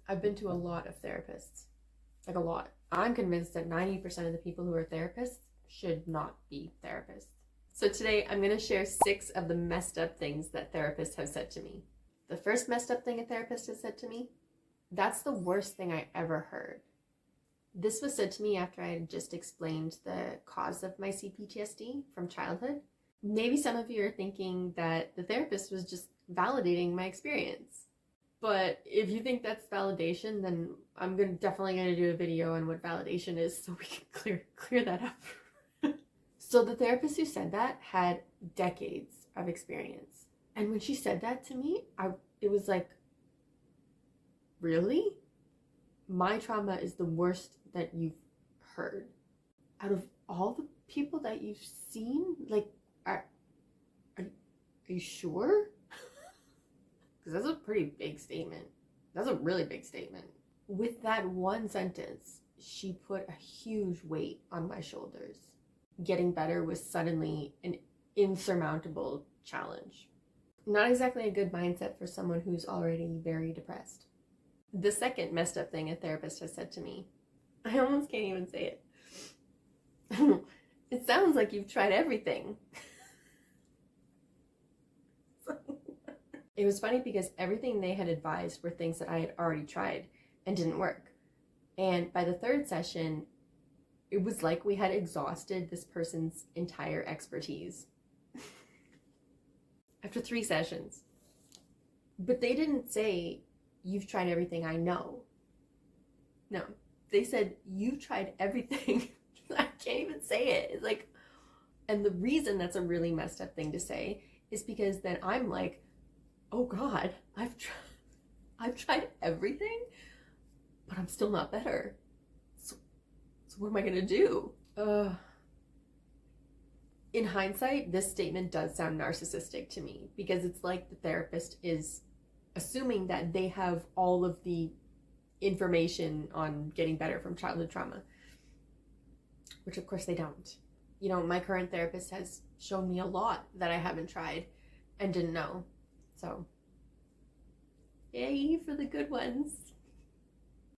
I've been to a lot of therapists, like a lot. I'm convinced that 90% of the people who are therapists should not be therapists. So today I'm going to share 6 of the messed up things that therapists have said to me. The first messed up thing a therapist has said to me, that's the worst thing I ever heard. This was said to me after I had just explained the cause of my c-ptsd from childhood. Maybe some of you are thinking that the therapist was just validating my experience. But if you think that's validation, then I'm definitely going to do a video on what validation is so we can clear that up. So the therapist who said that had decades of experience. And when she said that to me, it was like, really? My trauma is the worst that you've heard. Out of all the people that you've seen, like, are you sure? Because that's a pretty big statement. That's a really big statement. With that one sentence, she put a huge weight on my shoulders. Getting better was suddenly an insurmountable challenge. Not exactly a good mindset for someone who's already very depressed. The second messed up thing a therapist has said to me, I almost can't even say it. It sounds like you've tried everything. It was funny because everything they had advised were things that I had already tried and didn't work. And by the third session, it was like we had exhausted this person's entire expertise. After 3 sessions. But they didn't say, you've tried everything I know. No, they said, you tried everything. I can't even say it. It's like, and the reason that's a really messed up thing to say is because then I'm like, oh God, I've tried everything, but I'm still not better. So what am I gonna do? In hindsight, this statement does sound narcissistic to me because it's like the therapist is assuming that they have all of the information on getting better from childhood trauma, which of course they don't. You know, my current therapist has shown me a lot that I haven't tried and didn't know. So, yay for the good ones.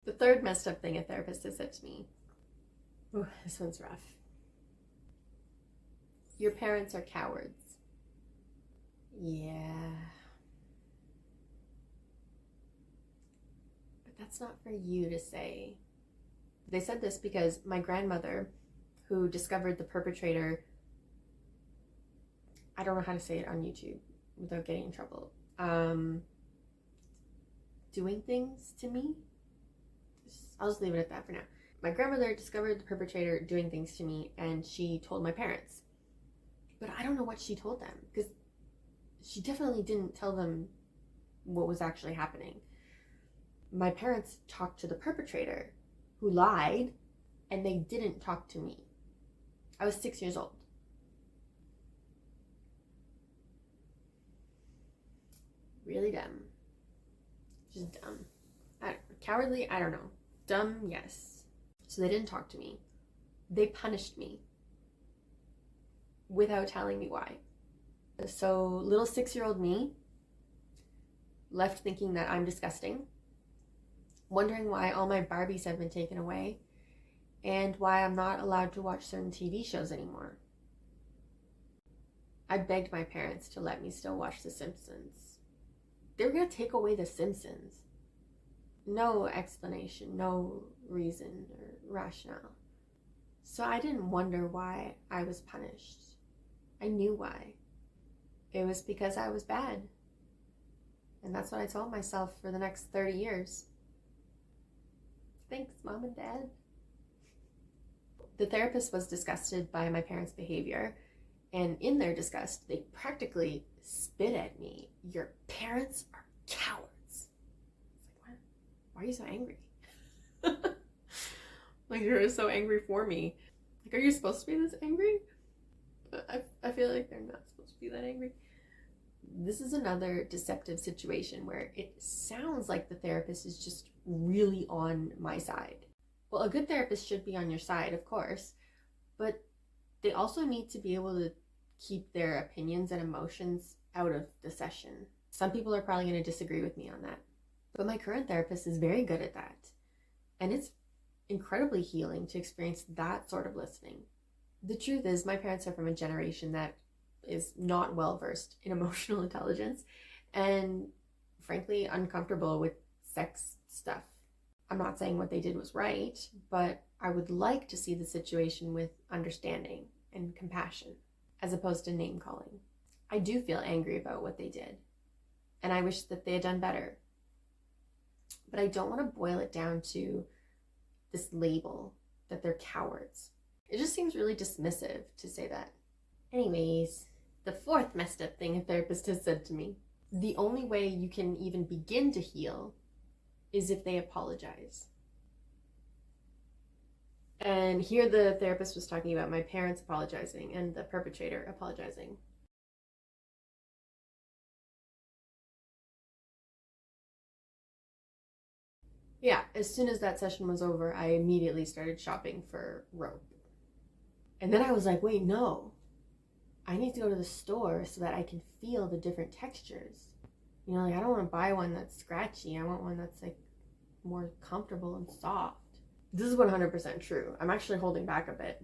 The third messed up thing a therapist has said to me, oh, this one's rough. Your parents are cowards. Yeah. But that's not for you to say. They said this because my grandmother, who discovered the perpetrator, I don't know how to say it on YouTube without getting in trouble, doing things to me. I'll just leave it at that for now. My grandmother discovered the perpetrator doing things to me, and she told my parents. But I don't know what she told them, because she definitely didn't tell them what was actually happening. My parents talked to the perpetrator, who lied, and they didn't talk to me. I was 6 years old. Really dumb. Just dumb. Cowardly, I don't know. Dumb, yes. So they didn't talk to me. They punished me without telling me why. So little 6-year-old me left thinking that I'm disgusting, wondering why all my Barbies have been taken away, and why I'm not allowed to watch certain TV shows anymore. I begged my parents to let me still watch The Simpsons. They were going to take away The Simpsons. No explanation, no reason or rationale. So I didn't wonder why I was punished. I knew why. It was because I was bad. And that's what I told myself for the next 30 years. Thanks, Mom and Dad. The therapist was disgusted by my parents' behavior, and in their disgust, they practically spit at me. Your parents are cowards. It's like, what? Why are you so angry? Like, you're so angry for me. Like, are you supposed to be this angry? I feel like they're not supposed to be that angry. This is another deceptive situation where it sounds like the therapist is just really on my side. Well, a good therapist should be on your side, of course, but they also need to be able to keep their opinions and emotions out of the session. Some people are probably going to disagree with me on that. But my current therapist is very good at that. And it's incredibly healing to experience that sort of listening. The truth is, my parents are from a generation that is not well versed in emotional intelligence and frankly uncomfortable with sex stuff. I'm not saying what they did was right, but I would like to see the situation with understanding and compassion as opposed to name calling. I do feel angry about what they did, and I wish that they had done better. But I don't want to boil it down to this label that they're cowards. It just seems really dismissive to say that. Anyways, the fourth messed up thing a therapist has said to me: the only way you can even begin to heal is if they apologize. And here the therapist was talking about my parents apologizing and the perpetrator apologizing. Yeah, as soon as that session was over, I immediately started shopping for rope. And then I was like, wait, no. I need to go to the store so that I can feel the different textures. You know, like I don't want to buy one that's scratchy. I want one that's like more comfortable and soft. This is 100% true. I'm actually holding back a bit.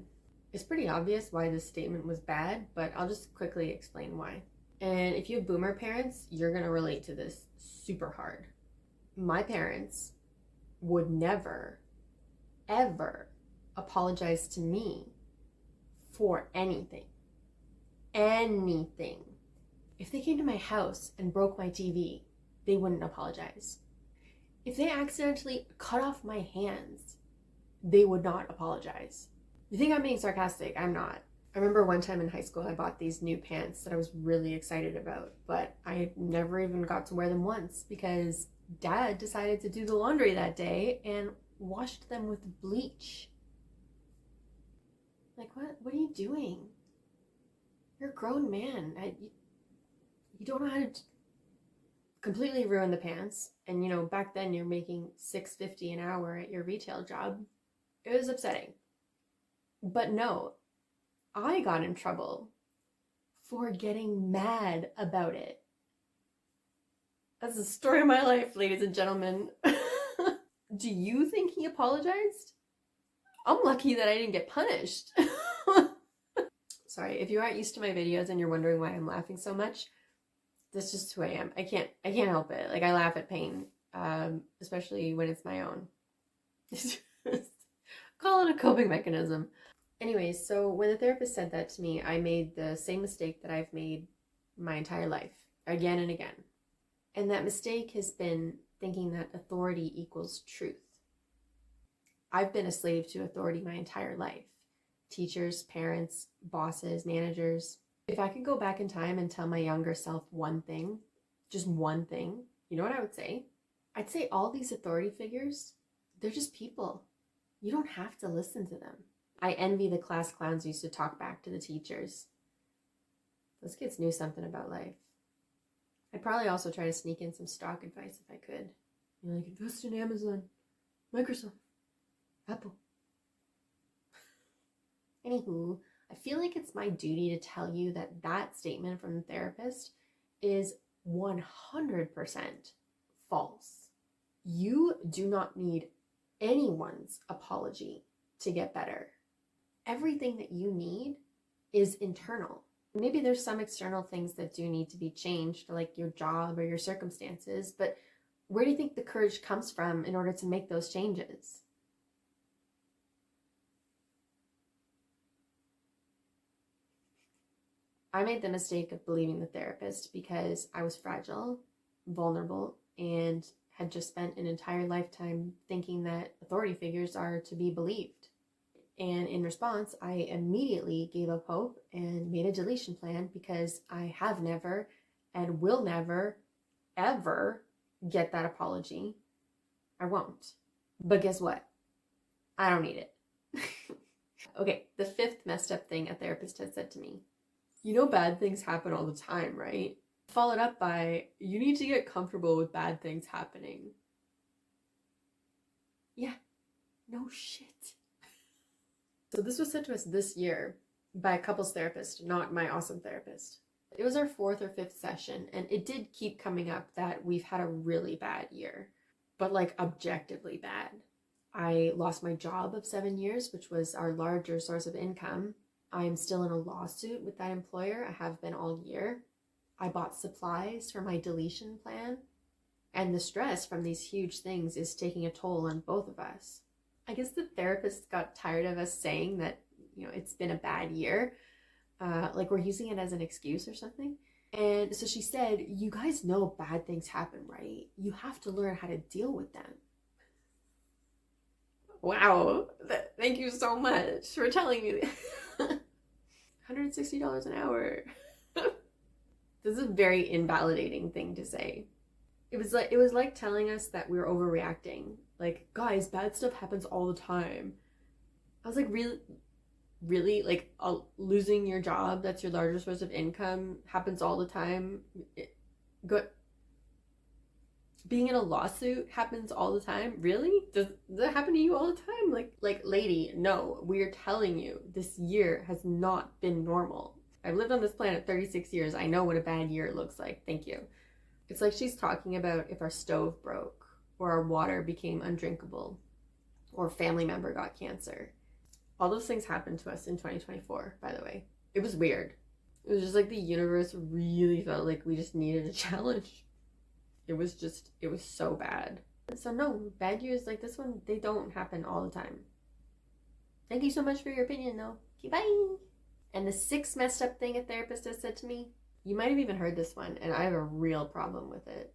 It's pretty obvious why this statement was bad, but I'll just quickly explain why. And if you have boomer parents, you're going to relate to this super hard. My parents would never, ever apologize to me for anything. Anything. If they came to my house and broke my TV, they wouldn't apologize. If they accidentally cut off my hands, they would not apologize. You think I'm being sarcastic? I'm not. I remember one time in high school I bought these new pants that I was really excited about, but I never even got to wear them once because Dad decided to do the laundry that day and washed them with bleach. Like, what are you doing? You're a grown man. You don't know how to completely ruin the pants. And you know, back then you're making $6.50 an hour at your retail job. It was upsetting. But no, I got in trouble for getting mad about it. That's the story of my life, ladies and gentlemen. Do you think he apologized? I'm lucky that I didn't get punished. Sorry, if you aren't used to my videos and you're wondering why I'm laughing so much, that's just who I am. I can't help it. Like, I laugh at pain, especially when it's my own. Call it a coping mechanism. Anyways, so when the therapist said that to me, I made the same mistake that I've made my entire life, again and again. And that mistake has been thinking that authority equals truth. I've been a slave to authority my entire life. Teachers, parents, bosses, managers. If I could go back in time and tell my younger self one thing, just one thing, you know what I would say? I'd say all these authority figures, they're just people. You don't have to listen to them. I envy the class clowns who used to talk back to the teachers. Those kids knew something about life. I'd probably also try to sneak in some stock advice if I could. You know, like invest in Amazon, Microsoft, Apple. Anywho, I feel like it's my duty to tell you that that statement from the therapist is 100% false. You do not need anyone's apology to get better. Everything that you need is internal. Maybe there's some external things that do need to be changed, like your job or your circumstances, but where do you think the courage comes from in order to make those changes? I made the mistake of believing the therapist because I was fragile, vulnerable, and had just spent an entire lifetime thinking that authority figures are to be believed. And in response, I immediately gave up hope and made a deletion plan because I have never and will never, ever get that apology. I won't. But guess what? I don't need it. Okay, the fifth messed up thing a therapist had said to me. You know, bad things happen all the time, right? Followed up by, you need to get comfortable with bad things happening. Yeah, no shit. So this was said to us this year by a couples therapist, not my awesome therapist. It was our 4th or 5th session, and it did keep coming up that we've had a really bad year, but like objectively bad. I lost my job of 7 years, which was our larger source of income. I am still in a lawsuit with that employer. I have been all year. I bought supplies for my deletion plan, and the stress from these huge things is taking a toll on both of us. I guess the therapist got tired of us saying that, it's been a bad year. Like we're using it as an excuse or something. And so she said, you guys know bad things happen, right? You have to learn how to deal with them. Wow. Thank you so much for telling me that. $160 an hour. This is a very invalidating thing to say. It was like telling us that we were overreacting. Like, guys, bad stuff happens all the time. I was like, really? Like, losing your job, that's your largest source of income, happens all the time. Being in a lawsuit happens all the time? Really? Does that happen to you all the time? Like, lady, no, we're telling you, this year has not been normal. I've lived on this planet 36 years. I know what a bad year looks like. Thank you. It's like she's talking about if our stove broke, or our water became undrinkable, or a family member got cancer. All those things happened to us in 2024, by the way. It was weird. It was just like the universe really felt like we just needed a challenge. It was so bad. So no, bad years like this one, they don't happen all the time. Thank you so much for your opinion, though. Okay, bye. And the 6th messed up thing a therapist has said to me, you might have even heard this one, and I have a real problem with it.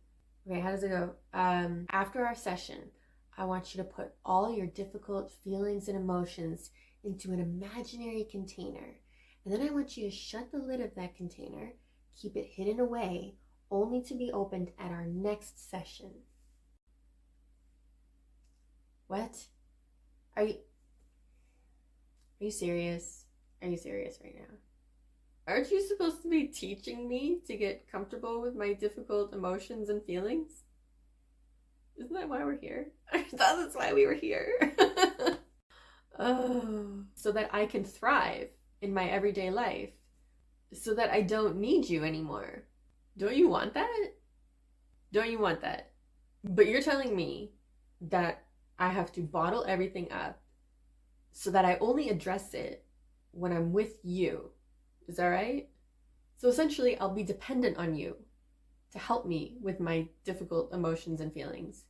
Okay, how does it go? After our session, I want you to put all your difficult feelings and emotions into an imaginary container. And then I want you to shut the lid of that container, keep it hidden away, only to be opened at our next session. What? Are you serious? Are you serious right now? Aren't you supposed to be teaching me to get comfortable with my difficult emotions and feelings? Isn't that why we're here? I thought that's why we were here. Oh, so that I can thrive in my everyday life. So that I don't need you anymore. Don't you want that? Don't you want that? But you're telling me that I have to bottle everything up so that I only address it when I'm with you. Is that right? So essentially, I'll be dependent on you to help me with my difficult emotions and feelings.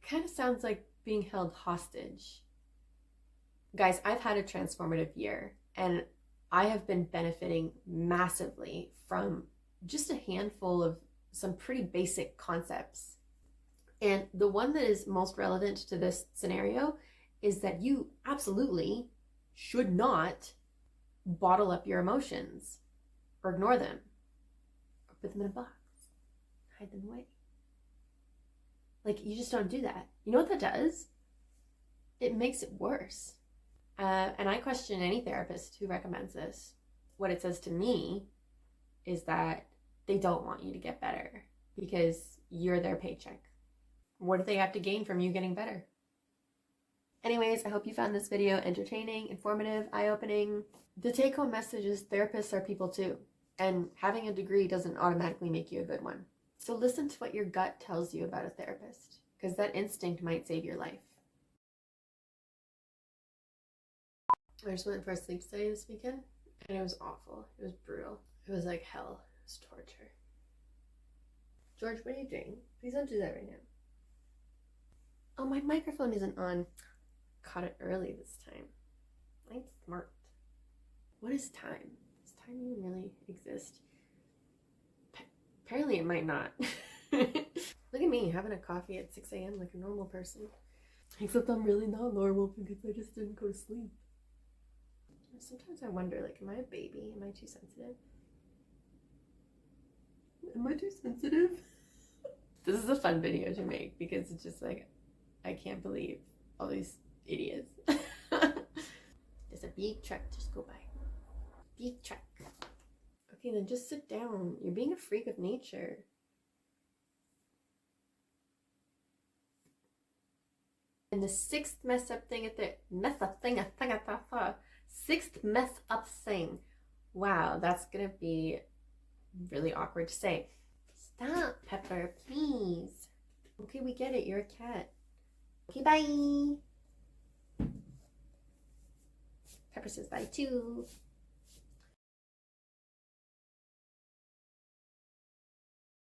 It kind of sounds like being held hostage. Guys, I've had a transformative year, and I have been benefiting massively from just a handful of some pretty basic concepts. And the one that is most relevant to this scenario is that you absolutely should not bottle up your emotions or ignore them or put them in a box, hide them away. Like, you just don't do that. You know what that does? It makes it worse. And I question any therapist who recommends this. What it says to me is that they don't want you to get better because you're their paycheck. What do they have to gain from you getting better? Anyways, I hope you found this video entertaining, informative, eye-opening. The take-home message is therapists are people too, and having a degree doesn't automatically make you a good one. So listen to what your gut tells you about a therapist, because that instinct might save your life. I just went for a sleep study this weekend, and it was awful. It was brutal. It was like hell. It was torture. George, what are you doing? Please don't do that right now. Oh, my microphone isn't on. Caught it early this time. I'm smart. What is time? Does time even really exist? Apparently it might not. Look at me having a coffee at 6 a.m. like a normal person. Except I'm really not normal because I just didn't go to sleep. Sometimes I wonder, like, am I a baby? Am I too sensitive? Am I too sensitive? This is a fun video to make because it's just like, I can't believe all these idiots. There's a big truck just go by. Big truck. Okay, then just sit down. You're being a freak of nature. And the 6th mess up thing at the sixth mess up thing. Wow, that's gonna be really awkward to say. Stop, Pepper, please. Okay, we get it. You're a cat. Okay, bye. Pepper says bye too.